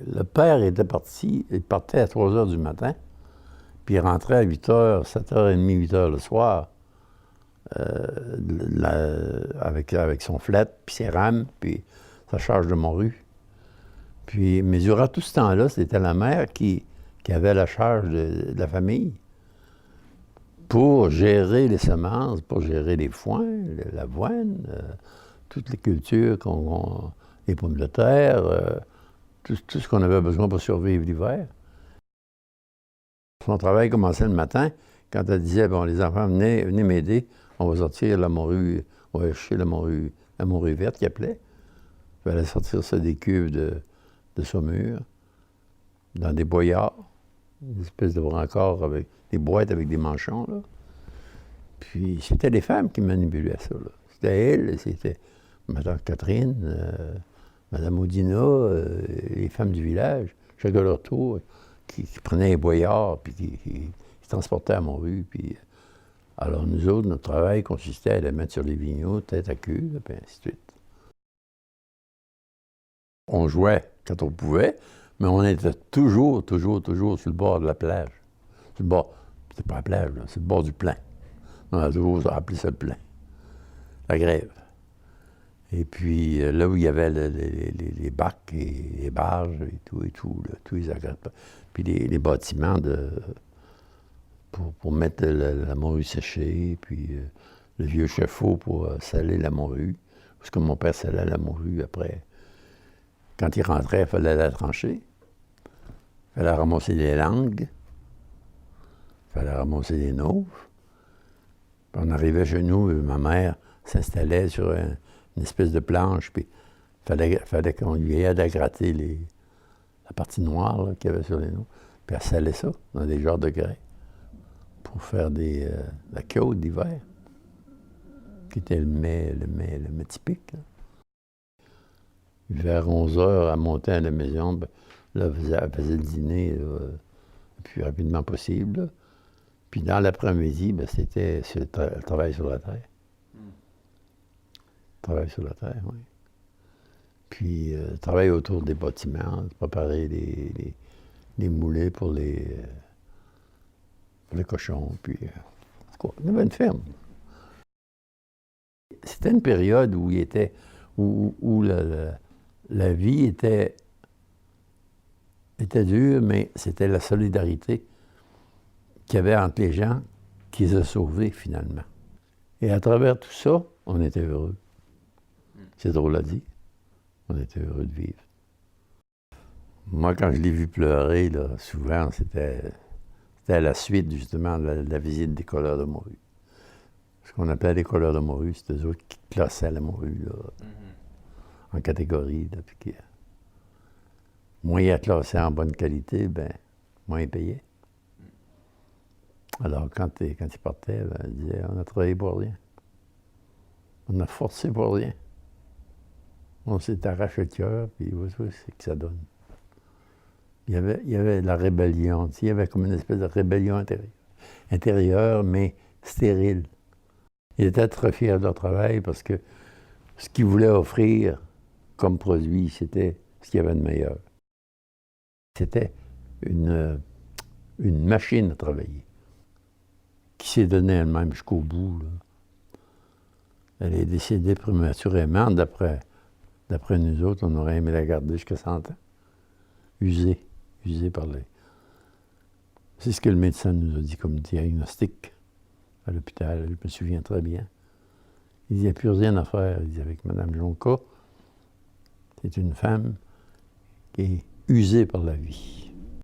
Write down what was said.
Le père était parti, il partait à 3 heures du matin, puis il rentrait à 8 heures, 7h30, 8 heures le soir, avec son flet, puis ses rames, puis sa charge de morue. Puis, mais durant tout ce temps-là, c'était la mère qui avait la charge de la famille pour gérer les semences, pour gérer les foins, l'avoine, toutes les cultures, les pommes de terre, tout ce qu'on avait besoin pour survivre l'hiver. Son travail commençait le matin, quand elle disait, bon, les enfants, venez m'aider, on va sortir la morue, on va chercher la morue verte qu'il appelait. Il fallait sortir ça des cuves de saumure, dans des boyards, une espèce de brancard avec des boîtes avec des manchons, là. Puis c'était les femmes qui manipulaient ça, là. C'était elle, c'était Mme Catherine, Mme Audina, les femmes du village, chacun à leur tour, qui prenaient les boyards, puis qui transportaient à Montru. Puis, alors nous autres, notre travail consistait à les mettre sur les vignoux, tête à queue, là, puis ainsi de suite. On jouait quand on pouvait, mais on était toujours sur le bord de la plage. Sur le bord, c'est pas la plage, là, c'est le bord du plein. On a toujours appelé ça le plein, la grève. Et puis, là où il y avait les bacs et les barges et tout, là, tous les agrippes. Puis les bâtiments pour mettre la morue séchée, puis le vieux chauffe-eau pour saler la morue. Parce que mon père salait la morue après. Quand il rentrait, il fallait la trancher. Il fallait ramasser les langues. Il fallait ramasser les nauves. Puis on arrivait chez nous, ma mère s'installait sur une espèce de planche, puis il fallait qu'on lui aide à gratter la partie noire qu'il y avait sur les nauves. Puis elle salait ça dans des genres de grès pour faire la queue d'hiver, qui était le mets typique, là. Vers 11 heures, elle montait à la maison, ben, là, elle faisait le dîner le plus rapidement possible, là. Puis dans l'après-midi, ben, c'était le travail sur la terre. Travail sur la terre, oui. Puis travail autour des bâtiments, préparer les moulets pour les cochons, puis quoi. On avait une ferme. C'était une période où la vie était dure, mais c'était la solidarité qu'il y avait entre les gens qui les a sauvés, finalement. Et à travers tout ça, on était heureux. C'est drôle à dire. On était heureux de vivre. Moi, quand je l'ai vu pleurer, là, souvent, c'était à la suite, justement, de la visite des couleurs de morue. Ce qu'on appelait les couleurs de morue, c'était eux autres qui classaient la morue, là, en catégorie. Là, puis moins il a classé en bonne qualité, ben, moins il payait. Alors, quand il partait, ben, il disait, on a travaillé pour rien. On a forcé pour rien. On s'est arraché le cœur, puis c'est que ça donne. Il y avait la rébellion, il y avait comme une espèce de rébellion intérieure, mais stérile. Ils étaient très fiers de leur travail parce que ce qu'ils voulaient offrir comme produit, c'était ce qu'il y avait de meilleur. C'était une machine à travailler qui s'est donnée elle-même jusqu'au bout, là. Elle est décédée prématurément, d'après nous autres, on aurait aimé la garder jusqu'à 100 ans. Usée par les... C'est ce que le médecin nous a dit comme diagnostic à l'hôpital, je me souviens très bien. Il dit, il n'y a plus rien à faire. Il dit, avec Mme Jonca, c'est une femme qui est usée par la vie.